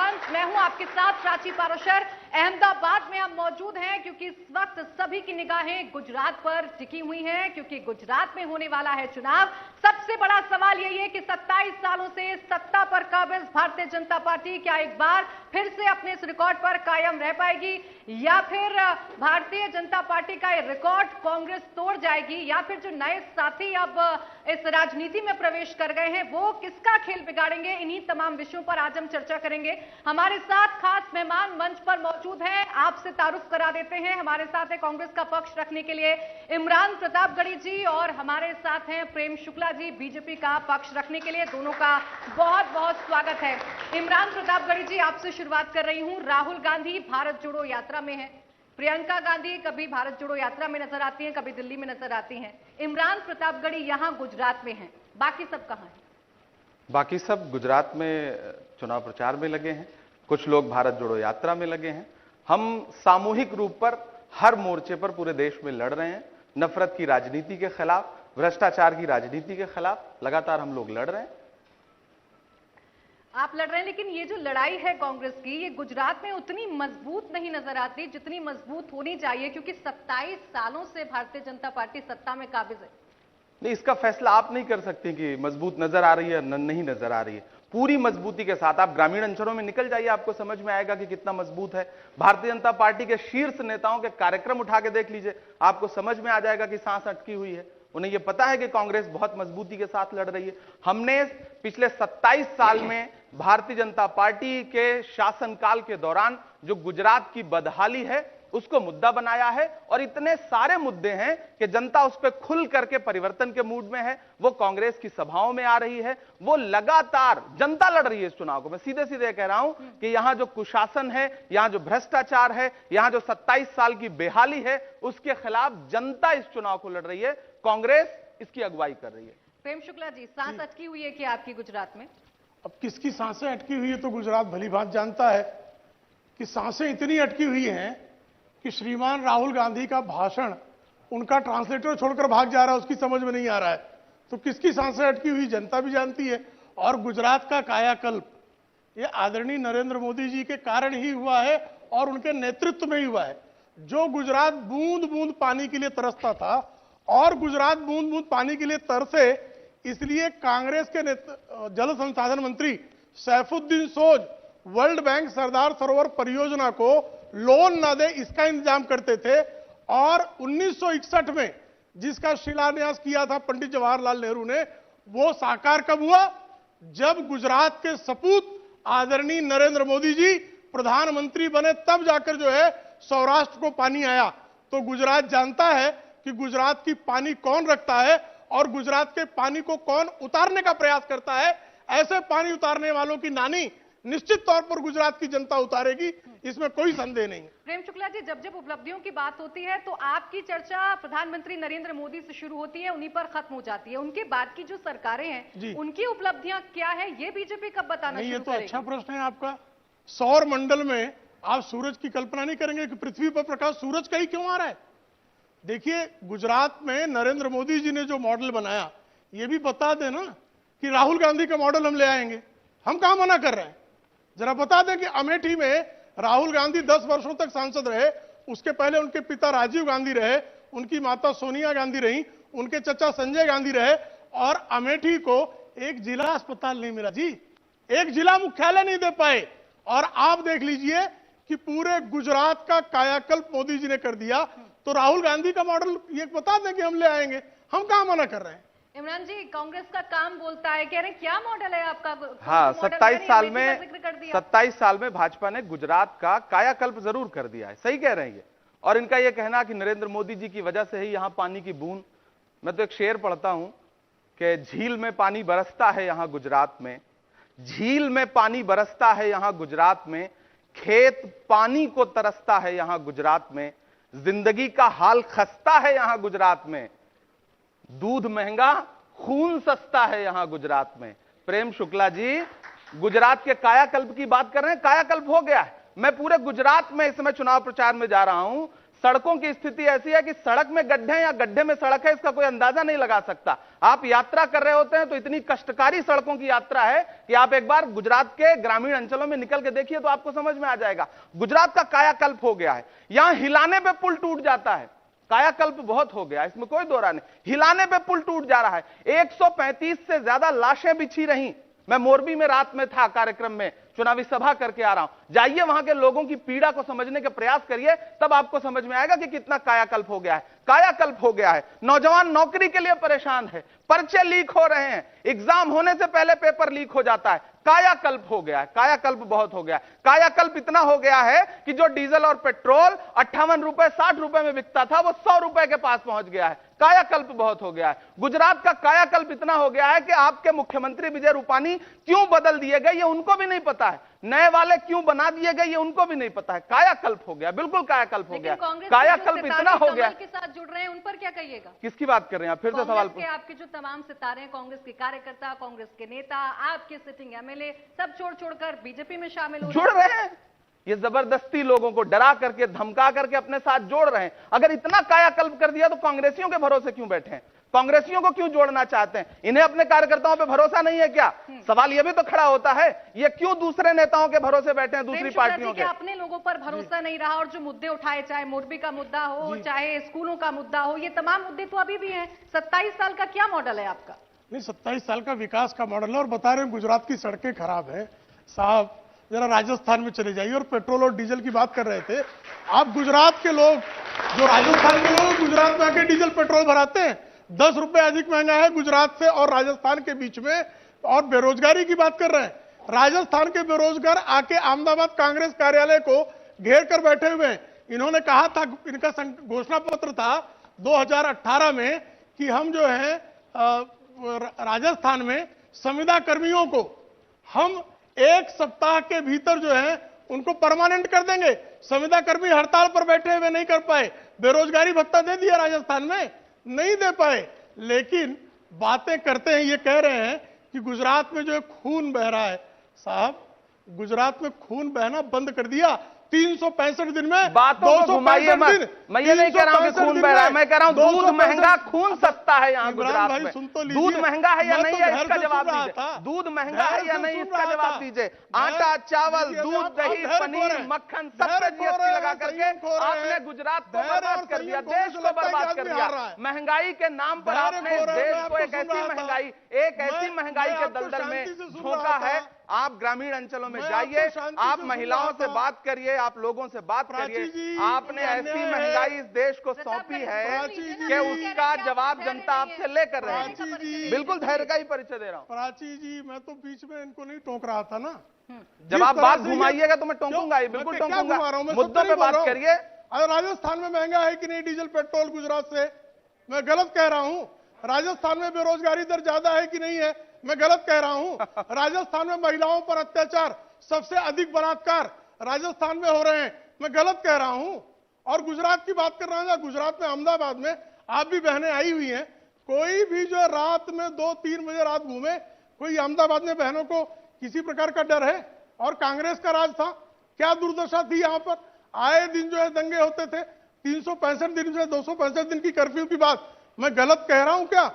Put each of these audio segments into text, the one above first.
मंच। मैं हूं आपके साथ प्राची पाराशर। अहमदाबाद में हम मौजूद हैं क्योंकि इस वक्त सभी की निगाहें गुजरात पर टिकी हुई हैं, क्योंकि गुजरात में होने वाला है चुनाव। सबसे बड़ा सवाल यही है कि 27 सालों से सत्ता पर काबिज भारतीय जनता पार्टी क्या एक बार फिर से अपने इस रिकॉर्ड पर कायम रह पाएगी, या फिर भारतीय जनता पार्टी का ये रिकॉर्ड कांग्रेस तोड़ जाएगी, या फिर जो नए साथी अब इस राजनीति में प्रवेश कर गए हैं वो किसका खेल बिगाड़ेंगे। इन्हीं तमाम विषयों पर आज हम चर्चा करेंगे। हमारे साथ खास मेहमान मंच पर मौजूद हैं। आपसे तारुफ करा देते हैं। हमारे साथ है कांग्रेस का पक्ष रखने के लिए इमरान प्रतापगढ़ी जी, और हमारे साथ हैं प्रेम शुक्ला जी बीजेपी का पक्ष रखने के लिए। दोनों का बहुत बहुत स्वागत है। इमरान प्रतापगढ़ी जी, आपसे शुरुआत कर रही हूं। राहुल गांधी भारत जोड़ो यात्रा में है, प्रियंका गांधी कभी भारत जोड़ो यात्रा में नजर आती हैं, कभी दिल्ली में नजर आती हैं। इमरान प्रतापगढ़ी यहां गुजरात में हैं, बाकी सब कहां हैं? बाकी सब गुजरात में चुनाव प्रचार में लगे हैं, कुछ लोग भारत जोड़ो यात्रा में लगे हैं। हम सामूहिक रूप पर हर मोर्चे पर पूरे देश में लड़ रहे हैं। नफरत की राजनीति के खिलाफ, भ्रष्टाचार की राजनीति के खिलाफ लगातार हम लोग लड़ रहे हैं। आप लड़ रहे हैं, लेकिन ये जो लड़ाई है कांग्रेस की, ये गुजरात में उतनी मजबूत नहीं नजर आती जितनी मजबूत होनी चाहिए, क्योंकि 27 सालों से भारतीय जनता पार्टी सत्ता में काबिज है। नहीं, इसका फैसला आप नहीं कर सकते कि मजबूत नजर आ रही है नहीं नजर आ रही है। पूरी मजबूती के साथ आप ग्रामीण अंचलों में निकल जाइए, आपको समझ में आएगा कि कितना मजबूत है। भारतीय जनता पार्टी के शीर्ष नेताओं के कार्यक्रम उठा के देख लीजिए, आपको समझ में आ जाएगा कि सांस अटकी हुई है। उन्हें यह पता है कि कांग्रेस बहुत मजबूती के साथ लड़ रही है। हमने पिछले 27 साल में भारतीय जनता पार्टी के शासनकाल के दौरान जो गुजरात की बदहाली है उसको मुद्दा बनाया है, और इतने सारे मुद्दे हैं कि जनता उस पर खुल करके परिवर्तन के मूड में है। वो कांग्रेस की सभाओं में आ रही है, वो लगातार जनता लड़ रही है इस चुनाव को। मैं सीधे सीधे कह रहा हूं कि यहां जो कुशासन है, यहां जो भ्रष्टाचार है, यहां जो 27 साल की बेहाली है, उसके खिलाफ जनता इस चुनाव को लड़ रही है। कांग्रेस इसकी अगुवाई कर रही है। प्रेम शुक्ला जी, सांस अटकी हुई है कि आपकी गुजरात में? अब किसकी सांसें अटकी हुई है तो गुजरात भली बात जानता है कि सांसें इतनी अटकी हुई हैं कि श्रीमान राहुल गांधी का भाषण उनका ट्रांसलेटर छोड़कर भाग जा रहा है, उसकी समझ में नहीं आ रहा है। तो किसकी सांसें अटकी हुई जनता भी जानती है। और गुजरात का कायाकल्प ये आदरणीय नरेंद्र मोदी जी के कारण ही हुआ है और उनके नेतृत्व में ही हुआ है। जो गुजरात बूंद बूंद पानी के लिए तरसता था, और गुजरात बूंद बूंद पानी के लिए तरसे इसलिए कांग्रेस के जल संसाधन मंत्री सैफुद्दीन सोज वर्ल्ड बैंक सरदार सरोवर परियोजना को लोन न दे इसका इंतजाम करते थे। और 1961 में जिसका शिलान्यास किया था पंडित जवाहरलाल नेहरू ने, वो साकार कब हुआ? जब गुजरात के सपूत आदरणीय नरेंद्र मोदी जी प्रधानमंत्री बने, तब जाकर जो है सौराष्ट्र को पानी आया। तो गुजरात जानता है कि गुजरात की पानी कौन रखता है और गुजरात के पानी को कौन उतारने का प्रयास करता है। ऐसे पानी उतारने वालों की नानी निश्चित तौर पर गुजरात की जनता उतारेगी, इसमें कोई संदेह नहीं। प्रेम शुक्ला जी, जब जब उपलब्धियों की बात होती है तो आपकी चर्चा प्रधानमंत्री नरेंद्र मोदी से शुरू होती है, उन्हीं पर खत्म हो जाती है। उनके बाद की जो सरकारें हैं उनकी उपलब्धियां क्या है, ये बीजेपी कब बताना शुरू करेगी? ये तो अच्छा प्रश्न है आपका। सौर मंडल में आप सूरज की कल्पना नहीं करेंगे कि पृथ्वी पर प्रकाश सूरज का ही क्यों आ रहा है। देखिए, गुजरात में नरेंद्र मोदी जी ने जो मॉडल बनाया, ये भी बता देना कि राहुल गांधी का मॉडल हम ले आएंगे। हम कहां मना कर रहे हैं? जरा बता दें कि अमेठी में राहुल गांधी 10 वर्षों तक सांसद रहे। उसके पहले उनके पिता राजीव गांधी रहे, उनकी माता सोनिया गांधी रही, उनके चचा संजय गांधी रहे, और अमेठी को एक जिला अस्पताल नहीं मिला जी, एक जिला मुख्यालय नहीं दे पाए। और आप देख लीजिए कि पूरे गुजरात का कायाकल्प मोदी जी ने कर दिया। तो राहुल गांधी का मॉडल ये बता दें कि हम ले आएंगे, हम कहां मना कर रहे हैं? इमरान जी, कांग्रेस का काम बोलता है, कह रहे हैं क्या मॉडल है आपका? हाँ, 27 साल में भाजपा ने गुजरात का कायाकल्प जरूर कर दिया है, सही कह रहे हैं ये। और इनका यह कहना कि नरेंद्र मोदी जी की वजह से ही यहां पानी की बूंद, मैं तो एक शेर पढ़ता हूं कि झील में पानी बरसता है यहां गुजरात में, झील में पानी बरसता है यहां गुजरात में, खेत पानी को तरसता है यहां गुजरात में, जिंदगी का हाल खस्ता है यहां गुजरात में, दूध महंगा खून सस्ता है यहां गुजरात में। प्रेम शुक्ला जी गुजरात के कायाकल्प की बात कर रहे हैं, कायाकल्प हो गया है। मैं पूरे गुजरात में इस समय चुनाव प्रचार में जा रहा हूं, सड़कों की स्थिति ऐसी है कि सड़क में गड्ढे हैं या गड्ढे में सड़क है, इसका कोई अंदाजा नहीं लगा सकता। आप यात्रा कर रहे होते हैं तो इतनी कष्टकारी सड़कों की यात्रा है कि आप एक बार गुजरात के ग्रामीण अंचलों में निकल के देखिए तो आपको समझ में आ जाएगा। गुजरात का कायाकल्प हो गया है। यहां हिलाने पे पुल टूट जाता है। कायाकल्प बहुत हो गया, इसमें कोई दो राय नहीं। हिलाने पे पुल टूट जा रहा है। 135 से ज्यादा लाशें बिछी रहीं। मैं मोरबी में रात में था, कार्यक्रम में चुनावी सभा करके आ रहा हूं। जाइए वहां के लोगों की पीड़ा को समझने के प्रयास करिए, तब आपको समझ में आएगा कि कितना कायाकल्प हो गया है। कायाकल्प हो गया है। नौजवान नौकरी के लिए परेशान है, पर्चे लीक हो रहे हैं, एग्जाम होने से पहले पेपर लीक हो जाता है। कायाकल्प हो गया है। कायाकल्प बहुत हो गया है। कायाकल्प इतना हो गया है कि जो डीजल और पेट्रोल 58 रुपए 60 रुपए में बिकता था, वो 100 रुपए के पास पहुंच गया है। कायाकल्प बहुत हो गया है। गुजरात का कायाकल्प इतना हो गया है कि आपके मुख्यमंत्री विजय रूपानी क्यों बदल दिए गए ये उनको भी नहीं पता है। नए वाले क्यों बना दिए गए ये उनको भी नहीं पता है। कायाकल्प हो गया, बिल्कुल कायाकल्प हो गया। कायाकल्प इतना हो गया। के साथ जुड़ रहे हैं उन पर क्या कहिएगा? किसकी बात कर रहे हैं आप? फिर से सवाल के आपके जो तमाम सितारे हैं, कांग्रेस के कार्यकर्ता, कांग्रेस के नेता, आपके सिटिंग एमएलए, सब छोड़ बीजेपी में शामिल हो जुड़ रहे हैं। ये जबरदस्ती लोगों को डरा करके, धमका करके अपने साथ जोड़ रहे हैं। अगर इतना कायाकल्प कर दिया तो कांग्रेसियों के भरोसे क्यों बैठे हैं? कांग्रेसियों को क्यों जोड़ना चाहते हैं? इन्हें अपने कार्यकर्ताओं पे भरोसा नहीं है क्या? सवाल यह भी तो खड़ा होता है, ये क्यों दूसरे नेताओं के भरोसे बैठे हैं, दूसरी पार्टियों के? अपने लोगों पर भरोसा नहीं रहा और जो मुद्दे उठाए, चाहे मोरबी का मुद्दा हो, चाहे स्कूलों का मुद्दा हो, ये तमाम मुद्दे तो अभी भी हैं। 27 साल का क्या मॉडल है आपका? नहीं, 27 साल का विकास का मॉडल है। और बता रहे हैं गुजरात की सड़कें खराब है। साहब जरा राजस्थान में चले जाइए। और पेट्रोल और डीजल की बात कर रहे थे आप। गुजरात के लोग, जो राजस्थान के लोग गुजरात में आके डीजल पेट्रोल भराते हैं, 10 रुपए अधिक महंगा है गुजरात से और राजस्थान के बीच में। और बेरोजगारी की बात कर रहे हैं। राजस्थान के बेरोजगार आके अहमदाबाद कांग्रेस कार्यालय को घेर कर बैठे हुए हैं। इन्होंने कहा था, इनका घोषणा पत्र था 2018 में कि हम जो है राजस्थान में संविदा कर्मियों को हम 1 सप्ताह के भीतर जो है उनको परमानेंट कर देंगे। संविदा कर्मी हड़ताल पर बैठे हुए नहीं कर पाए। बेरोजगारी भत्ता दे दिया राजस्थान में, नहीं दे पाए। लेकिन बातें करते हैं, ये कह रहे हैं कि गुजरात में जो खून बह रहा है। साहब गुजरात में खून बहना बंद कर दिया 365 दिन में। बातों को घुमाइए मत। मैं ये नहीं कह रहा हूं कि खून बह रहा है, मैं कह रहा हूं दूध महंगा, खून सस्ता है यहाँ गुजरात में। दूध महंगा है या नहीं है इसका जवाब दीजिए। दूध महंगा है या नहीं इसका जवाब दीजिए। आटा, चावल, दूध, दही, पनीर, मक्खन, सब पे जीएसटी लगा करके आपने गुजरात को बर्बाद कर दिया, देश को बर्बाद कर दिया। महंगाई के नाम पर आपने देश को एक ऐसी महंगाई के दलदल में झोंका है। आप ग्रामीण अंचलों में जाइए, आप महिलाओं से बात करिए, आप लोगों से बात करिए। आपने ऐसी महंगाई इस देश को सौंपी है कि उसका जवाब जनता आपसे लेकर रहे हैं। बिल्कुल धैर्य का ही परिचय दे रहा हूं। प्राची जी, मैं तो बीच में इनको नहीं टोक रहा था ना। जब आप बात घुमाइएगा तो मैं टोकूंगा ही, बिल्कुल टोकूंगा। मुद्दों पे बात करिए। अगर राजस्थान में महंगा है कि नहीं डीजल पेट्रोल गुजरात से, मैं गलत कह रहा हूं। राजस्थान में बेरोजगारी दर ज्यादा है कि नहीं है, मैं गलत कह रहा हूं। राजस्थान में महिलाओं पर अत्याचार, सबसे अधिक बलात्कार राजस्थान में हो रहे हैं, मैं गलत कह रहा हूं। और गुजरात की बात कर रहा हूं, गुजरात में अहमदाबाद में आप भी बहनें आई हुई हैं। कोई भी जो रात में 2-3 बजे रात घूमे, कोई अहमदाबाद में बहनों को किसी प्रकार का डर है? और कांग्रेस का राज था, क्या दुर्दशा थी यहां पर? आए दिन जो है दंगे होते थे। 365 दिन से 265 दिन की कर्फ्यू की बात मैं गलत कह रहा हूं क्या?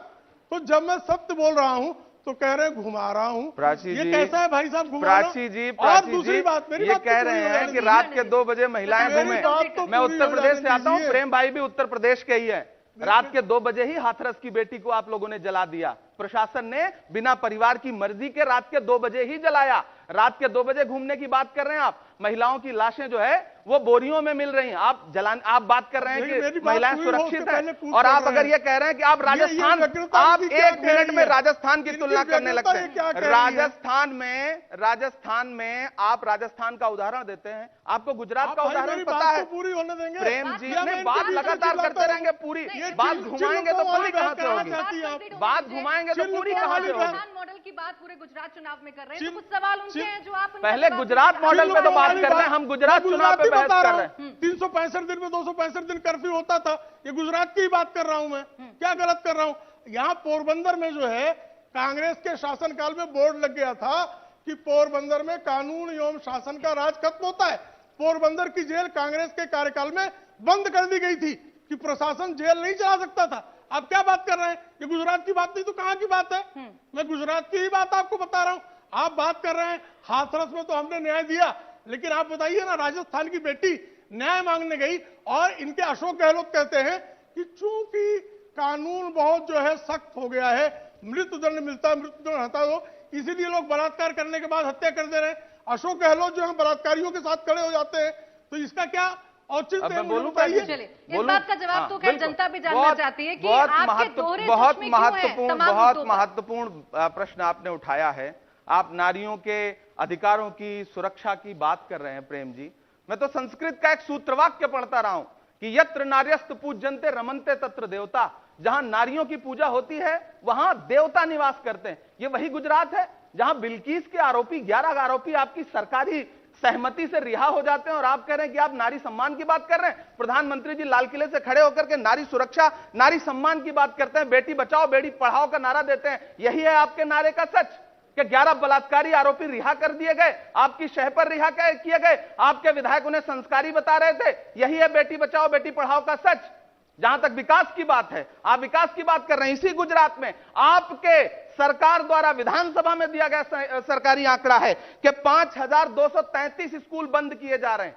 तो जब मैं सत्य बोल रहा हूं तो कह रहे घुमा रहा हूं। प्राची ये जी, कैसा है भाई साहब घुमाना? प्राची जी, और दूसरी बात, मेरी ये कह रहे हैं कि रात के 2 बजे महिलाएं घूमे। मैं उत्तर प्रदेश से आता हूं, प्रेम भाई भी उत्तर प्रदेश के ही है। रात के 2 बजे ही हाथरस की बेटी को आप लोगों ने जला दिया। प्रशासन ने बिना परिवार की मर्जी के रात के 2 बजे ही जलाया। रात के 2 बजे घूमने की बात कर रहे हैं आप। महिलाओं की लाशें जो है वो बोरियों में मिल रही हैं। आप बात कर रहे हैं कि महिलाएं सुरक्षित हैं, और आप अगर ये कह रहे हैं कि आप राजस्थान, आप 1 मिनट में राजस्थान की तुलना करने लगते हैं। राजस्थान में आप राजस्थान का उदाहरण देते हैं, आपको गुजरात का उदाहरण पता है? पूरी होने देंगे प्रेम जी ने बात लगातार करते रहेंगे, पूरी बात घुमाएंगे तो पूरी कहां से होगी? बात घुमाएंगे तो पूरी कहां से होगी? मॉडल की बात पूरे गुजरात चुनाव में कर रहे हैं, तो कुछ सवाल उनसे हैं जो आप पहले गुजरात मॉडल पे तो बात कर रहे हैं, हम गुजरात चुनाव पे बहस कर रहे हैं। 365 दिन में 265 दिन कर्फ्यू होता था, ये गुजरात की बात कर रहा हूं मैं। क्या गलत कर रहा हूं? यहां पोरबंदर में जो है कांग्रेस के शासनकाल में बोर्ड लग गया था कि पोरबंदर में कानून एवं शासन का राज खत्म होता है। पोरबंदर की जेल कांग्रेस के कार्यकाल में बंद कर दी गई थी कि प्रशासन जेल नहीं चला सकता था। आप क्या बात कर रहे हैं? ये गुजरात की बात नहीं तो कहां की बात है? मैं गुजरात की ही बात आपको बता रहा हूं। आप बात कर रहे हैं हाथरस में तो हमने न्याय दिया, लेकिन आप बताइए ना, राजस्थान की बेटी न्याय मांगने गई और इनके अशोक गहलोत कहते हैं कि चूंकि कानून बहुत जो है सख्त हो गया है, मृत्युदंड मिलता है, मृत्युदंड हटा दो, इसीलिए लोग बलात्कार करने के बाद हत्या कर दे रहे हैं। अशोक गहलोत जो है बलात्कारियों के साथ खड़े हो जाते हैं, तो इसका क्या औचित्य है? मुझे बताइए। चलिए, इस बात का जवाब तो खैर जनता भी जानना चाहती है कि आपके दोहरे चश्मे क्यों हैं? बहुत महत्वपूर्ण प्रश्न आपने उठाया है। आप नारियों के अधिकारों की सुरक्षा की बात कर रहे हैं प्रेम जी। मैं तो संस्कृत का एक सूत्रवाक्य पढ़ता रहा हूं कि यत्र नार्यस्तु पूज्यन्ते रमन्ते तत्र देवता। जहां नारियों की पूजा होती है वहां देवता निवास करते हैं। ये वही गुजरात है जहां बिल्किस के आरोपी 11 आरोपी आपकी सरकारी सहमति से रिहा हो जाते हैं और आप कह रहे हैं कि आप नारी सम्मान की बात कर रहे हैं। प्रधानमंत्री जी लाल किले से खड़े होकर के नारी सुरक्षा, नारी सम्मान की बात करते हैं, बेटी बचाओ बेटी पढ़ाओ का नारा देते हैं। यही है आपके नारे का सच कि 11 बलात्कारी आरोपी रिहा कर दिए गए, आपकी शह पर रिहा किए गए, आपके विधायक उन्हें संस्कारी बता रहे थे। यही है बेटी बचाओ बेटी पढ़ाओ का सच। जहां तक विकास की बात है, आप विकास की बात कर रहे हैं। इसी गुजरात में आपके सरकार द्वारा विधानसभा में दिया गया सरकारी आंकड़ा है कि 5233 स्कूल बंद किए जा रहे हैं।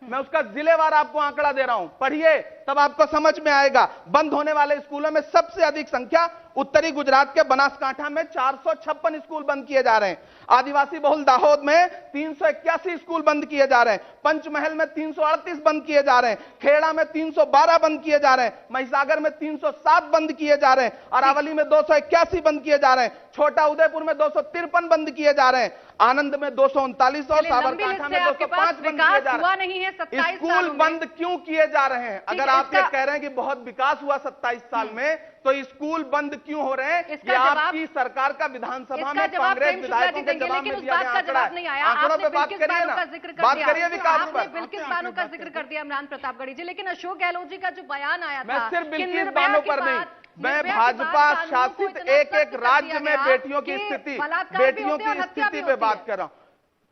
मैं उसका जिलेवार आपको आंकड़ा दे रहा हूं, पढ़िए तब आपको समझ में आएगा। बंद होने वाले स्कूलों में सबसे अधिक संख्या उत्तरी गुजरात के बनासकांठा में 456 स्कूल बंद किए जा रहे हैं। आदिवासी बहुल दाहोद में 381 स्कूल बंद किए जा रहे हैं। पंचमहल में 338 बंद किए जा रहे हैं। खेड़ा में 312 बंद किए जा रहे हैं। महिसागर में 307 बंद किए जा रहे हैं। अरावली में 281 बंद किए जा रहे हैं। छोटा उदयपुर में 253 बंद किए जा रहे हैं। आनंद में 239 और साबरकांठा में 205 बंद किए जा रहे हैं। स्कूल बंद क्यों किए जा रहे हैं? अगर आप ये कह रहे हैं कि बहुत विकास हुआ 27 साल में, तो स्कूल बंद क्यों हो रहे हैं? ये आपकी सरकार का विधानसभा में कांग्रेस विधायकों के जवाब में दिया गया आंकड़ा है। आंकड़ों पे बात करिए ना, बात करिए विकास पर। बिल्किस बानो का जिक्र कर दिया इमरान प्रतापगढ़ी जी, लेकिन अशोक गहलोत जी का जो बयान आया था, मैं सिर्फ बिल्किस बानो पर नहीं, मैं भाजपा शासित एक राज्य में बेटियों की स्थिति पे बात कर रहा हूं।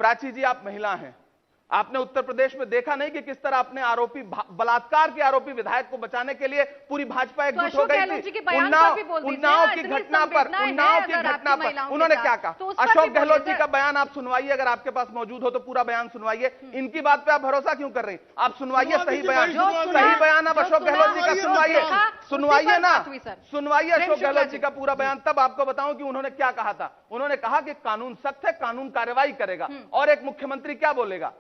प्राची जी, आप महिला हैं, आपने उत्तर प्रदेश में देखा नहीं कि किस तरह अपने आरोपी बलात्कार के आरोपी विधायक को बचाने के लिए पूरी भाजपा एकजुट हो गई थी। उन्नाव की घटना पर उन्होंने क्या कहा? अशोक गहलोत जी का बयान आप सुनवाइए, अगर आपके पास मौजूद हो तो पूरा बयान सुनवाइए। इनकी बात पे आप भरोसा क्यों कर रही हैं? आप सुनवाइए सही बयान आप अशोक गहलोत जी का सुनवाइए ना, सुनवाइए अशोक गहलोत जी का पूरा बयान, तब आपको बताऊं कि उन्होंने क्या कहा था। उन्होंने कहा कि कानून सख्त है, कानून कार्रवाई करेगा। और एक मुख्यमंत्री क्या बोलेगा?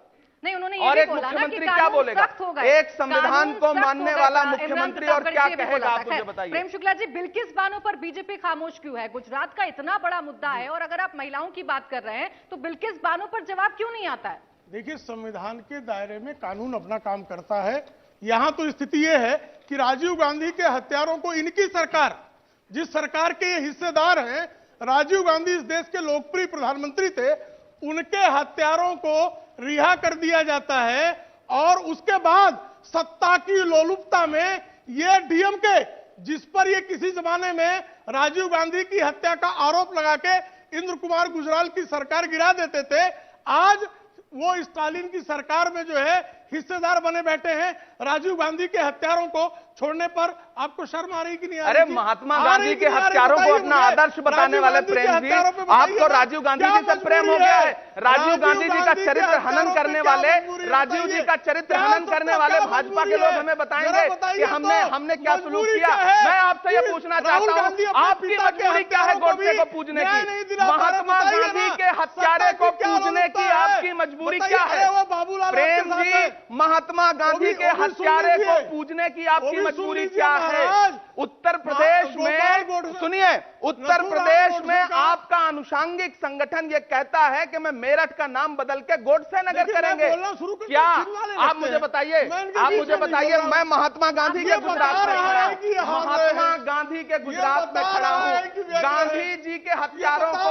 नहीं, उन्होंने और एक मुख्यमंत्री क्या बोलेगा? एक संविधान को मानने वाला मुख्यमंत्री और क्या कहेगा? आप मुझे बताइए। प्रेम शुक्ला जी, बिल्किस बानो पर बीजेपी खामोश क्यों है? गुजरात का इतना बड़ा मुद्दा है और अगर आप महिलाओं की बात कर रहे हैं तो बिल्किस बानो पर जवाब क्यों नहीं आता है? देखिए, संविधान के दायरे में कानून अपना काम करता है। यहां तो स्थिति यह है कि राजीव गांधी के हत्यारों को इनकी सरकार, जिस सरकार के ये हिस्सेदार हैं, राजीव गांधी इस देश के लोकप्रिय प्रधानमंत्री थे, उनके हत्यारों को रिहा कर दिया जाता है और उसके बाद सत्ता की लोलुपता में ये डीएमके, जिस पर ये किसी जमाने में राजीव गांधी की हत्या का आरोप लगा के इंद्र कुमार गुजराल की सरकार गिरा देते थे, आज वो स्टालिन की सरकार में जो है हिस्सेदार बने बैठे हैं। राजीव गांधी के हत्यारों को छोड़ने पर आपको शर्म आ रही कि नहीं आ रही? अरे महात्मा गांधी के हत्यारों को अपना आदर्श बताने वाले प्रेम जी, आपको राजीव गांधी जी से प्रेम हो गया है। राजीव गांधी जी का चरित्र हनन करने वाले, राजीव जी का चरित्र हनन करने वाले भाजपा के लोग हमें बताएंगे कि हमने क्या सुलूक किया। मैं आपसे ये पूछना चाहता हूं, आपकी मजबूरी क्या है गोडसे को पूजने की? महात्मा गांधी के हत्यारे को पूजने की आपकी मजबूरी क्या है? प्रेम जी, महात्मा गांधी के हत्यारे को पूजने की आपकी मजबूरी क्या है? उत्तर प्रदेश में सुनिए, उत्तर प्रदेश में आपका अनुषांगिक संगठन ये कहता है कि मैं मेरठ का नाम बदल के गोडसे नगर करेंगे। क्या आप मुझे बताइए, मैं महात्मा गांधी के गुजरात में खड़ा हूं, महात्मा गांधी के गुजरात में खड़ा हूं। गांधी जी के हत्यारों को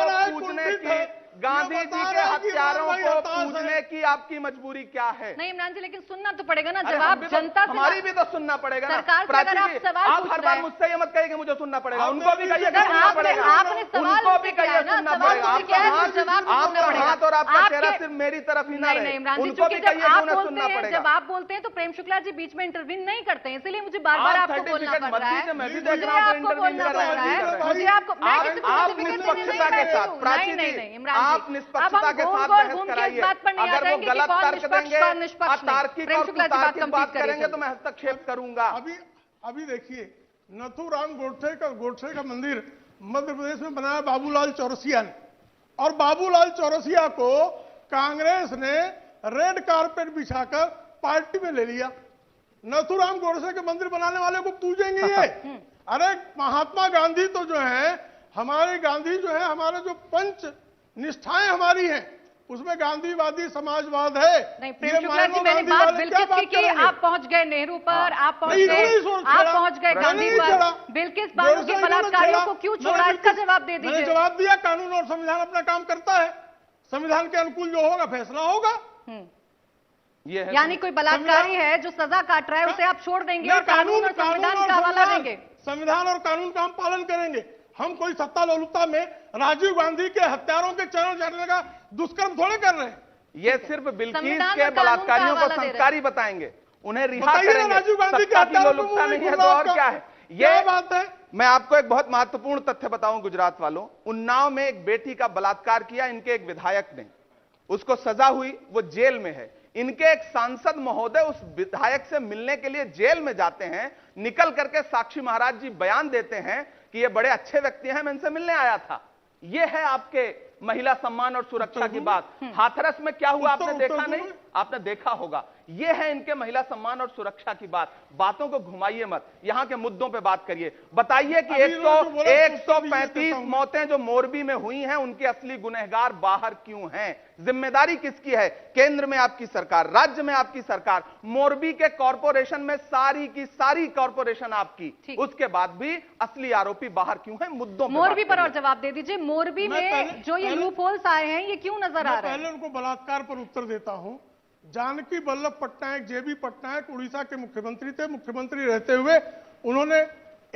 पूजने की की आपकी मजबूरी क्या है? नहीं इमरान जी, लेकिन सुनना तो पड़ेगा ना अरे जवाब जनता से। हमारी भी तो सुनना पड़ेगा ना। सरकार से प्राची अगर आप जी, सवाल आप पूछ हर रहे बार हैं। मुझसे ये मत कहिए कि मुझे सुनना पड़ेगा, उनको भी कहिए सर, सुनना पड़ेगा, आपने सवाल उनको भी कहिए ना, सुनना सवाल पड़ेगा। मुझसे क्या है, तो जवाब तो सुनना आपका पड़ेगा। हाथ और आपका चेहरा आपके- सिर्फ मेरी तरफ ही ना नहीं रहे, नहीं इमरान जी, उनको क्योंकि भी जब कहिए कि आप उन्हें बोलते सुनना हैं, पड़ेगा। जब आप बोलते हैं तो प्रेम शुक्ला जी बीच में इंटरव्यू नहीं करते हैं, इसलिए मुझे बार बार आप आपको बोलना सर्टिफिकेट पड़ मत रहा दीजिए, मैं भी है। देख मुझे रहा हूँ आपको इंटरव्यू बोलना कर पड़ रहा है, मुझे आपको मैं किसी को आप सर्टिफिकेट निष्पक्षता के साथ, प्राची नहीं जी, नहीं इमरान जी, आप निष्पक्षता के साथ घूम बहस के इस कराइए। बात पर नहीं आ अगर वो जाएंगे कि गलत कौन तर्क निष्पक्ष देंगे, कौन निष्पक्ष नहीं। अतार्किक प्रेम और शुक्ला जी बात कुतार्किक बात कंप्लीट करेंगे तो करिए। मैं हस्तक्षेप करूंगा। अभी देखिए, नथुराम गोडसे का मंदिर मध्य प्रदेश में बनाया बाबूलाल चौरसिया ने, और बाबूलाल चौरसिया को कांग्रेस ने रेड कारपेट बिछाकर पार्टी में ले लिया। नथुराम गोडसे के मंदिर बनाने वाले को पूजेंगे ये? अरे महात्मा गांधी तो जो है, हमारे गांधी जो है, हमारे जो पंच निष्ठाएं हमारी हैं, उसमें गांधीवादी समाजवाद है। नहीं प्रेम शुक्ला जी, मैंने बात बिल्किस की कि आप पहुंच गए नेहरू पर, आप पहुंच गए गांधी पर, बिल्किस बानो के बलात्कारियों को क्यों छोड़ा, इसका जवाब दे मैंने दीजिए। जवाब दिया, कानून और संविधान अपना काम करता है, संविधान के अनुकूल जो होगा फैसला होगा। ये है यानी कोई बलात्कारी है जो सजा काट रहा है, उसे आप छोड़ देंगे और कानून और संविधान का हवाला देंगे। संविधान और कानून का हम पालन करेंगे। हम कोई सत्ता लोलुपता में राजीव गांधी के हत्यारों के चरण चाटने का दुष्कर्म थोड़े कर रहे हैं। ये सिर्फ बिल्किस संविधान के और कानून का बलात्कारियों को हवाला दे रहे हैं। संस्कारी बताएंगे, उन्हें रिहा बताइए ना, करेंगे। राजीव गांधी के सत्ता की हत्यारों पे लोलुपता मुंह नहीं है तो गुजरात और का क्या है? क्या बात है? मैं आपको एक बहुत महत्वपूर्ण तथ्य बताऊं गुजरात वालों, उन्नाव में एक बेटी का बलात्कार किया इनके एक विधायक ने, उसको सजा हुई, वो जेल में है। इनके एक सांसद महोदय उस विधायक से मिलने के लिए जेल में जाते हैं, निकल करके साक्षी महाराज जी बयान देते हैं कि ये बड़े अच्छे व्यक्ति हैं, मैं इनसे मिलने आया था। ये है आपके महिला सम्मान और सुरक्षा की बात। हाथरस में क्या हुआ आपने देखा नहीं? आपने देखा होगा। ये है इनके महिला सम्मान और सुरक्षा की बात। बातों को घुमाइए मत, यहां के मुद्दों पे बात करिए। बताइए कि 135 मौतें जो मोरबी में हुई हैं, उनके असली गुनहगार बाहर क्यों हैं? जिम्मेदारी किसकी है? केंद्र में आपकी सरकार, राज्य में आपकी सरकार, मोरबी के कॉर्पोरेशन में सारी की सारी कॉर्पोरेशन आपकी, उसके बाद भी असली आरोपी बाहर क्यों है? मुद्दों पे मोरबी पर और जवाब दे दीजिए। मोरबी में जो ये लूप होल्स आए हैं, ये क्यों नजर आ रहे हैं? पहले उनको बलात्कार पर उत्तर देता हूं। जानकी वल्लभ पटनायक, जेबी पटनायक उड़ीसा के मुख्यमंत्री थे। मुख्यमंत्री रहते हुए उन्होंने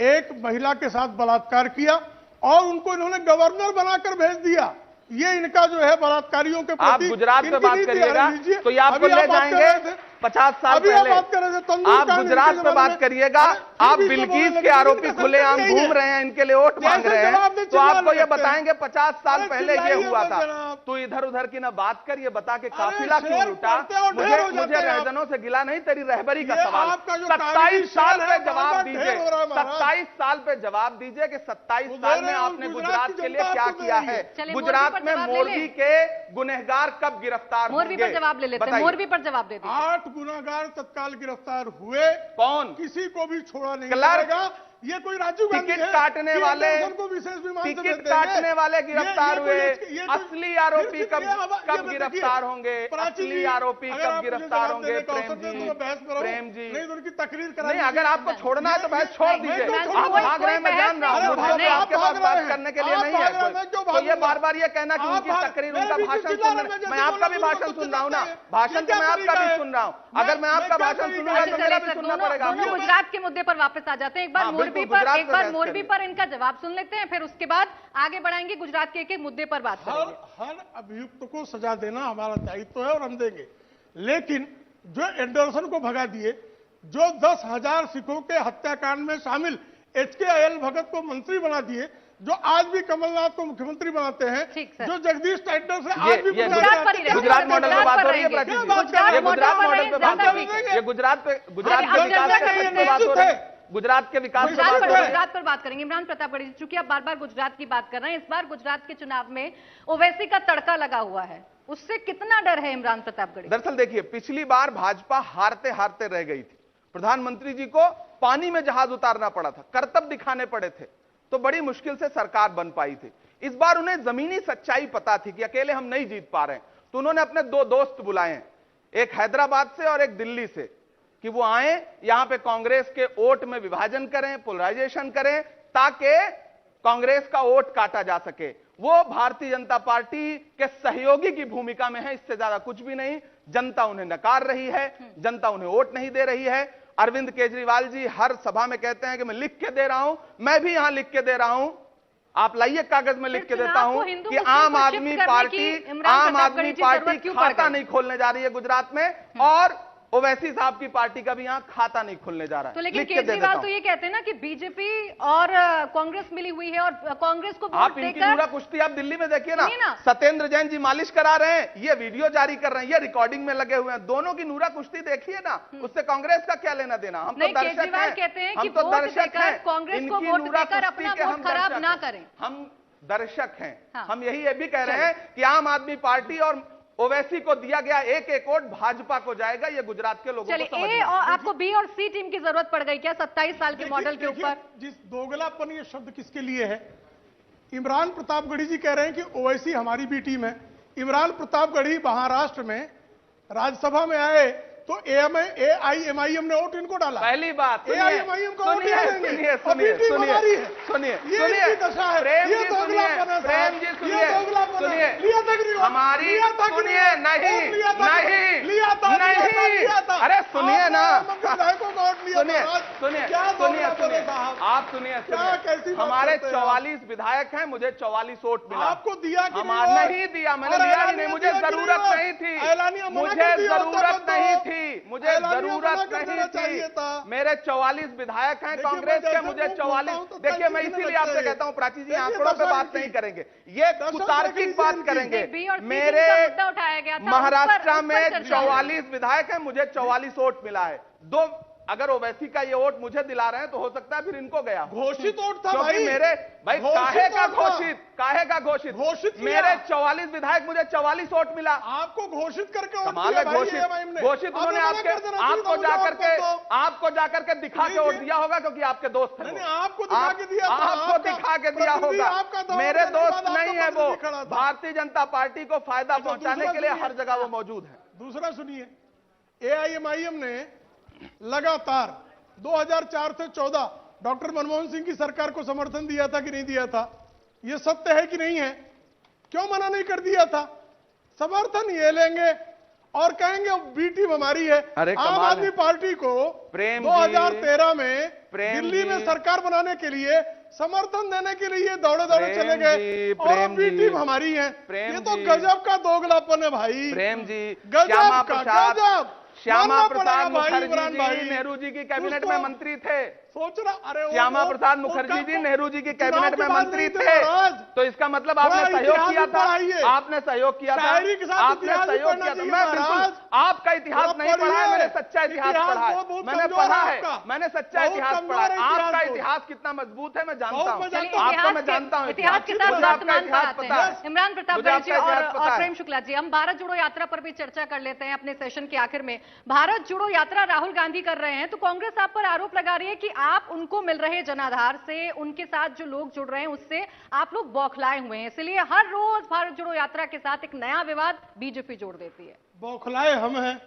एक महिला के साथ बलात्कार किया और उनको इन्होंने गवर्नर बनाकर भेज दिया। ये इनका जो है बलात्कारियों के प्रति, आप गुजरात पे बात करिएगा तो ये आपको ले जाएंगे 50 साल पहले। आप गुजरात पे बात करिएगा, आप बिल्किस के आरोपी खुलेआम घूम रहे हैं, इनके लिए वोट मांग रहे हैं, तो आपको ये बताएंगे 50 साल पहले ये हुआ था। तो इधर उधर की ना बात कर, ये बता के काफिला क्यों लूटा? मुझे रहजनों से गिला नहीं, तेरी रहबरी का सवाल। 27 साल पे जवाब दीजिए, 27 साल पे जवाब दीजिए कि 27 साल में आपने गुजरात के लिए क्या किया है? गुजरात में मोरबी के गुनहगार कब गिरफ्तार होंगे? मोरबी पर जवाब ले लेते हैं, मोरबी पर जवाब दे दीजिए। 8 गुनाहगार तत्काल गिरफ्तार हुए। कौन? किसी को भी छोड़ा नहीं क्लर्क? जाएगा। ये कोई राजीव गांधी टिकट काटने वाले, को विशेष विमान से टिकट देते हैं। काटने वाले गिरफ्तार हुए। असली आरोपी कब ये गिरफ्तार होंगे? असली आरोपी कब गिरफ्तार होंगे? प्रेम जी नहीं, तो उनकी तकरीर करा। नहीं, अगर आपको छोड़ना है तो बहस छोड़ दीजिए। आप भाग रहे हैं, मैं जान रहा हूं, मुझे तो आपके पास बात करने के लिए नहीं है। तो ये बार बार ये कहना कि उनकी तकरीर, उनका भाषण सुन, मैं आपका भी भाषण सुन रहा हूं ना, भाषण तो मैं आपका भी सुन रहा हूं। अगर मैं आपका भाषण सुनूंगा तो मेरा भी सुनना पड़ेगा। गुजरात के मुद्दे पर वापस आ जाते हैं। एक बार मोरबी पर, मोरबी पर इनका जवाब सुन लेते हैं, फिर उसके बाद आगे बढ़ाएंगे, गुजरात के एक मुद्दे पर बात करेंगे। हर अभियुक्त को सजा देना हमारा दायित्व है और हम देंगे, लेकिन जो एंडरसन को भगा दिए, जो 10,000 सिखों के हत्याकांड में शामिल HK भगत को मंत्री बना दिए, जो आज भी कमलनाथ को मुख्यमंत्री बनाते हैं, जो जगदीश टाइटल से आज भी गुजरात मॉडल पे बात हो रही है। प्राची जी, ये गुजरात मॉडल पे बात हो रही है। ये गुजरात के विकास पे बात हो रही है। गुजरात के विकास गुजरात पर बात करेंगे। इमरान प्रतापगढ़ी जी, चूंकि आप बार बार गुजरात की बात कर रहे हैं, इस बार गुजरात के चुनाव में ओवैसी का तड़का लगा हुआ है, उससे कितना डर है इमरान प्रतापगढ़ी? दरअसल देखिए, पिछली बार भाजपा हारते हारते रह गई थी। प्रधानमंत्री जी को पानी में जहाज उतारना पड़ा था, करतब दिखाने पड़े थे, तो बड़ी मुश्किल से सरकार बन पाई थी। इस बार उन्हें जमीनी सच्चाई पता थी कि अकेले हम नहीं जीत पा रहे हैं, तो उन्होंने अपने 2 दोस्त बुलाए हैं, एक हैदराबाद से और एक दिल्ली से, कि वो आए यहां पे कांग्रेस के वोट में विभाजन करें, पोलराइजेशन करें, ताकि कांग्रेस का वोट काटा जा सके। वो भारतीय जनता पार्टी के सहयोगी की भूमिका में है, इससे ज्यादा कुछ भी नहीं। जनता उन्हें नकार रही है, जनता उन्हें वोट नहीं दे रही है। अरविंद केजरीवाल जी हर सभा में कहते हैं कि मैं लिख के दे रहा हूं, मैं भी यहां लिख के दे रहा हूं, आप लाइए कागज में लिख के देता हूं कि आम आदमी पार्टी खाता नहीं खोलने जा रही है गुजरात में, और ओवैसी साहब की पार्टी का भी यहां खाता नहीं खुलने जा रहा है। तो लेकिन केजरीवाल तो ये कहते हैं ना कि बीजेपी और कांग्रेस मिली हुई है और कांग्रेस को आप इनकी नूरा कुश्ती आप दिल्ली में देखिए ना, सत्येंद्र जैन जी मालिश करा रहे हैं, ये वीडियो जारी कर रहे हैं, ये रिकॉर्डिंग में लगे हुए हैं, दोनों की नूरा कुश्ती देखिए ना, उससे कांग्रेस का क्या लेना देना। हम तो दर्शक हैं, कहते हैं हम तो दर्शक हैं, कांग्रेस को वोट देकर अपना वोट खराब ना करें, हम दर्शक हैं। हम यही ये भी कह रहे हैं कि आम आदमी पार्टी और ओवैसी को दिया गया एक एक वोट भाजपा को जाएगा, ये गुजरात के लोगों को समझ ए और आपको बी और सी टीम की जरूरत पड़ गई क्या 27 साल के मॉडल के ऊपर? जिस दोगलापन ये शब्द किसके लिए है? इमरान प्रतापगढ़ी जी कह रहे हैं कि ओवैसी हमारी भी टीम है। इमरान प्रतापगढ़ी महाराष्ट्र में राज्यसभा में आए तो AIMIM ने वोट इनको डाला। पहली बात AIMIM को वोट सुनिए हमारी अरे सुनिए ना, सुनिए हमारे 44 विधायक हैं, मुझे 44 वोट मिला। आपको दिया कि नहीं दिया? मैंने लिया ही नहीं, मुझे जरूरत नहीं थी, मुझे जरूरत नहीं थी, मुझे जरूरत नहीं थी। मेरे 44 विधायक हैं कांग्रेस के, मुझे 44। देखिए मैं इसीलिए आपसे कहता हूं प्राची जी, आंकड़ों पे बात नहीं करेंगे, ये कुतार्किक बात करेंगे। मेरे महाराष्ट्र में 44 विधायक हैं, मुझे 44 वोट मिला है। अगर ओवैसी का ये वोट मुझे दिला रहे हैं तो हो सकता है फिर इनको गया। घोषित वोट था भाई, मेरे भाई काहे का घोषित मेरे 44 विधायक, मुझे 44 वोट मिला। आपको घोषित करके घोषित उन्होंने आपको जाकर के दिखा के वोट दिया होगा, क्योंकि आपके दोस्त हैं। आपको दिखा के दिया होगा। मेरे दोस्त नहीं है वो, भारतीय जनता पार्टी को फायदा पहुंचाने के लिए हर जगह वो मौजूद है। दूसरा सुनिए, AIMIM ने लगातार 2004 से 14 डॉक्टर मनमोहन सिंह की सरकार को समर्थन दिया था कि नहीं दिया था? यह सत्य है कि नहीं है? क्यों मना नहीं कर दिया था? समर्थन ये लेंगे और कहेंगे बी टीम हमारी है। आम आदमी पार्टी को 2013 में दिल्ली में सरकार बनाने के लिए समर्थन देने के लिए दौड़े चले गए और बी टीम हमारी है। ये तो गजब का दोगलापन है भाई। प्रेम जी, गजब का गजब। श्यामा प्रसाद मुखर्जी जी नेहरू जी की कैबिनेट में मंत्री थे। सोचना, अरे श्यामा प्रसाद मुखर्जी जी नेहरू जी की कैबिनेट में मंत्री थे, तो इसका मतलब आपने सहयोग किया था, आपने सहयोग किया था, आपने सहयोग किया था। मैं बिल्कुल आपका इतिहास नहीं पढ़ा है, मैंने सच्चा इतिहास पढ़ा है, मैंने पढ़ा है, मैंने सच्चा इतिहास पढ़ा है। आपका इतिहास कितना मजबूत है मैं जानता हूँ, आपका मैं जानता हूँ इतिहास के साथ आपका इतिहास पता है। इमरान प्रतापगढ़ी जी और प्रेम शुक्ला जी, हम भारत जोड़ो यात्रा पर भी चर्चा कर लेते हैं अपने सेशन के आखिर में। भारत जोड़ो यात्रा राहुल गांधी कर रहे हैं तो कांग्रेस आप पर आरोप लगा रही है कि आप उनको मिल रहे जनाधार से, उनके साथ जो लोग जुड़ रहे हैं उससे आप लोग बौखलाए हुए हैं, इसलिए हर रोज भारत जोड़ो यात्रा के साथ एक नया विवाद बीजेपी जोड़ देती है। बौखलाए हम हैं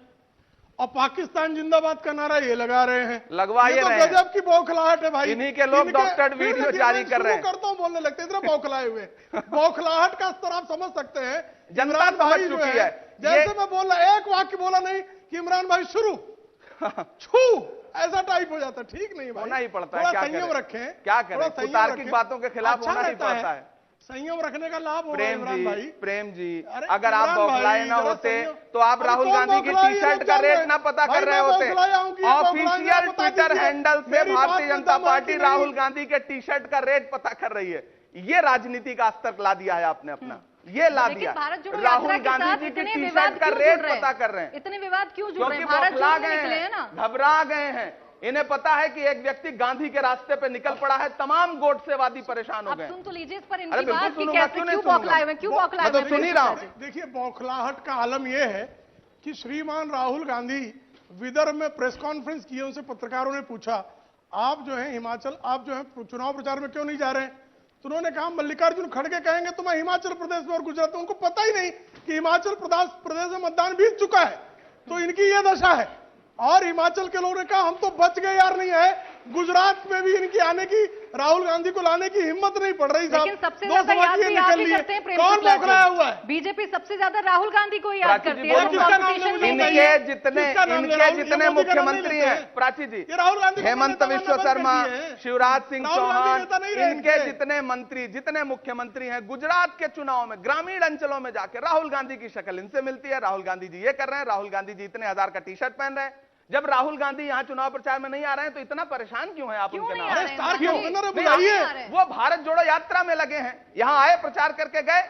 और पाकिस्तान जिंदाबाद का नारा ये लगा रहे हैं, लगवाइए तो गजब की बौखलाहट है भाई। इन्हीं के लोग डॉक्टर वीडियो जारी कर रहे हैं। करता हूं बोलने लगते इतना बौखलाए हुए। बौखलाहट का स्तर आप समझ सकते हैं। जनता समझ चुकी है। जैसे मैं बोल रहा, एक वाक्य बोला नहीं कि इमरान भाई शुरू छू, ऐसा टाइप हो जाता है। ठीक नहीं भाई, होना ही पड़ता है। क्या संयम रखें, क्या करें, तार्किक बातों के खिलाफ होना ही पड़ता है। संयम रखने का लाभ हो रहा है इमरान भाई। प्रेम जी, अगर आप बौखलाए ना होते तो आप राहुल गांधी की टी शर्ट का रेट ना पता कर रहे होते। ऑफिशियल ट्विटर हैंडल से भारतीय जनता पार्टी राहुल गांधी के टी शर्ट का रेट पता कर रही है। ये राजनीति का स्तर ला दिया है आपने अपना, ये ला दिया। राहुल गांधी जी की टी शर्ट का रेट पता कर रहे हैं। इतने विवाद क्यों जुड़ रहे हैं? भारत बौखला गए हैं, घबरा गए हैं। इन्हें पता है कि एक व्यक्ति गांधी के रास्ते पे निकल पड़ा है, तमाम गोडसेवादी परेशान हो गए। सुन तो लीजिए इस पर इनकी बात कि कैसे क्यों बौखलाए हुए, क्यों बौखलाए हुए? सुन ही रहा हूं। देखिए, बौखलाहट का आलम यह है कि श्रीमान राहुल गांधी विदर्भ में प्रेस कॉन्फ्रेंस किए, उनसे पत्रकारों ने पूछा आप जो है हिमाचल, आप जो है चुनाव प्रचार में क्यों नहीं जा रहे हैं? तो उन्होंने कहा मल्लिकार्जुन खड़गे कहेंगे तो मैं हिमाचल प्रदेश में और गुजरात में। उनको पता ही नहीं कि हिमाचल प्रदेश में मतदान बीत चुका है, तो इनकी यह दशा है। और हिमाचल के लोगों ने कहा हम तो बच गए यार, नहीं है गुजरात में भी इनकी आने की राहुल गांधी को लाने की हिम्मत नहीं पड़ रही साहब। लेकिन सबसे दो ज्यादा याद सवालिये भी आप निकल ही लिए। करते हैं प्रेम कौन शुक्ला बौखलाया जी। हुआ है? बीजेपी सबसे ज्यादा राहुल गांधी को ही याद प्राची करती जी, है। बोलिए। वो किसका नाम competition ले में बताइए? ही है। किसका नाम ले? इनके राहुल- जितने ये मोदी का नाम मुख्यमंत्री नहीं हैं, लेते प्राची जी, ये राहुल गांधी को हेमंत नेता मानना विश्व बंद कर शर्मा, दिए हैं। शिवराज सिंह राहुल गांधी चौहान, नेता नहीं रहे इनके थे। जितने मंत्री, जितने मुख्यमंत्री हैं, गुजरात के चुनाव में ग्रामीण अंचलों में जाके राहुल गांधी की शक्ल इनसे मिलती है। राहुल गांधी जी ये कर रहे हैं, राहुल गांधी जी इतने हजार का टी शर्ट पहन रहे हैं। जब राहुल गांधी यहां चुनाव प्रचार में नहीं आ रहे हैं तो इतना परेशान क्यों है आप क्यों उनके नहीं नाम? आ अरे रहे हैं? स्टार क्यों? कैंपेनर है, नहीं, बुलाइए। आ रहे हैं। वो भारत जोड़ो यात्रा में लगे हैं, यहां आए, प्रचार करके गए।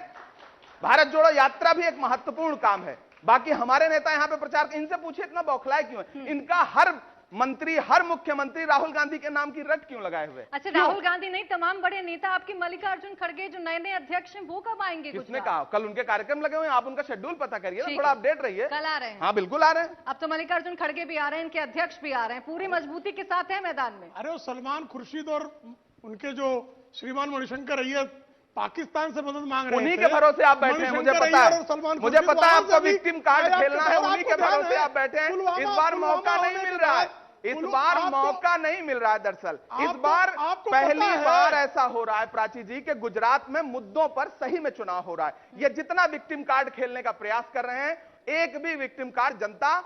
भारत जोड़ो यात्रा भी एक महत्वपूर्ण काम है। बाकी हमारे नेता यहां पे प्रचार, इनसे पूछिए इतना बौखलाए क्यों है? इनका हर मंत्री, हर मुख्यमंत्री राहुल गांधी के नाम की रट क्यों लगाए हुए? अच्छा, राहुल गांधी नहीं, तमाम बड़े नेता आपके मल्लिकार्जुन खड़गे जो नए नए अध्यक्ष हैं वो कब आएंगे? किसने गुजरात? कहा? कल उनके कार्यक्रम लगे हुए हैं, आप उनका शेड्यूल पता करिए ना, ठीक थोड़ा है। अपडेट रहिए। कल आ रहे हैं? हाँ बिल्कुल आ रहे हैं। अब तो मल्लिकार्जुन खड़गे भी आ रहे हैं, इनके अध्यक्ष भी आ रहे हैं, पूरी मजबूती के साथ है मैदान में। अरे वो सलमान खुर्शीद और उनके जो श्रीमान मणिशंकर अय्यर पाकिस्तान से मदद मांग रहे थे। उन्हीं के भरोसे आप बैठे हैं, मुझे मणिशंकर पता अय्यर है, और सलमान मुझे खुर्शीद पता है वहां आपको से भी विक्टिम कार्ड आजाद खेलना है, आपको उन्हीं के ध्यान भरोसे आप बैठे हैं। पुलवामा- इस बार पुलवामा मौका नहीं होने मिल के रहा है, बाद इस पुलवा- बार आपको- मौका नहीं मिल रहा है। दरअसल इस आपको- बार आपको पहली पता है। बार ऐसा हो रहा है प्राची जी कि गुजरात में मुद्दों पर सही में चुनाव हो रहा है। ये जितना विक्टिम कार्ड खेलने का प्रयास कर रहे हैं, एक भी विक्टिम कार्ड जनता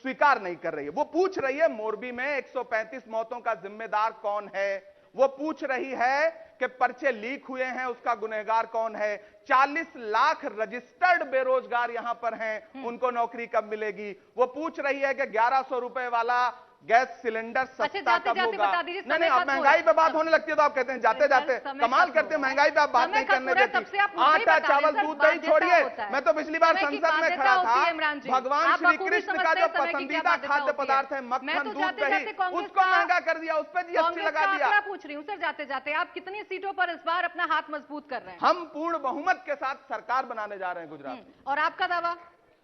स्वीकार नहीं कर रही है। वो पूछ रही है मोरबी में 135 मौतों का जिम्मेदार कौन है, वो पूछ रही है कि पर्चे लीक हुए हैं उसका गुनहगार कौन है, 40 लाख रजिस्टर्ड बेरोजगार यहां पर हैं, उनको नौकरी कब मिलेगी। वो पूछ रही है कि 1100 रुपए वाला गैस सिलेंडर सस्ता जाते कब जाते होगा। बता दीजिए, नहीं समय आप खत्म हो महंगाई रहा पे है। बात होने लगती है तो आप कहते हैं जाते जाते समय कमाल खत्म करते हैं, हो रहा है। महंगाई पे आप बात समय नहीं खत्म करने हो रहा है, देती। तब से आप मुझे ही आटा बता रहे हैं, चावल सर, दूध दही बाध्यता छोड़िए, होता है। मैं तो पिछली बार समय की संसद में बाध्यता खड़ा होती है, था, इमरान जी। भगवान आप श्री बखूबी कृष्ण का समझते जो हैं समय की क्या पसंदीदा बाध्यता खाद्य होती है। पदार्थ है मैं मक्खन तो दूध जाते दही, जाते कांग्रेस उसको का- महंगा कर दिया, उस पर जीएसटी कांग्रेस लगा का दिया। आंकड़ा पूछ रही हूँ सर, जाते जाते आप कितनी सीटों पर इस बार अपना हाथ मजबूत कर रहे हैं? हम पूर्ण बहुमत के साथ सरकार बनाने जा रहे हैं गुजरात में। और आपका दावा?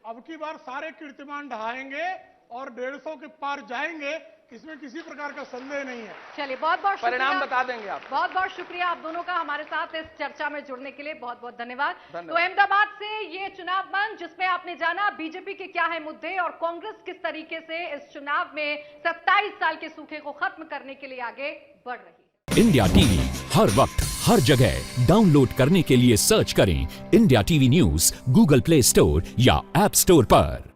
अब की बार सारे कीर्तिमान ढहाएंगे और 150 के पार जाएंगे, इसमें किसी प्रकार का संदेह नहीं है। चलिए, बहुत बहुत परिणाम शुक्रिया। बता देंगे आप। बहुत बहुत शुक्रिया आप दोनों का हमारे साथ इस चर्चा में जुड़ने के लिए, बहुत बहुत धन्यवाद। धन्यवाद। तो अहमदाबाद से ये चुनाव मंच जिसमें आपने जाना बीजेपी के क्या है मुद्दे और कांग्रेस किस तरीके से इस चुनाव में 27 साल के सूखे को खत्म करने के लिए आगे बढ़ रही है। इंडिया टीवी हर वक्त हर जगह डाउनलोड करने के लिए सर्च करें India TV news Google play store या ऐप स्टोर पर।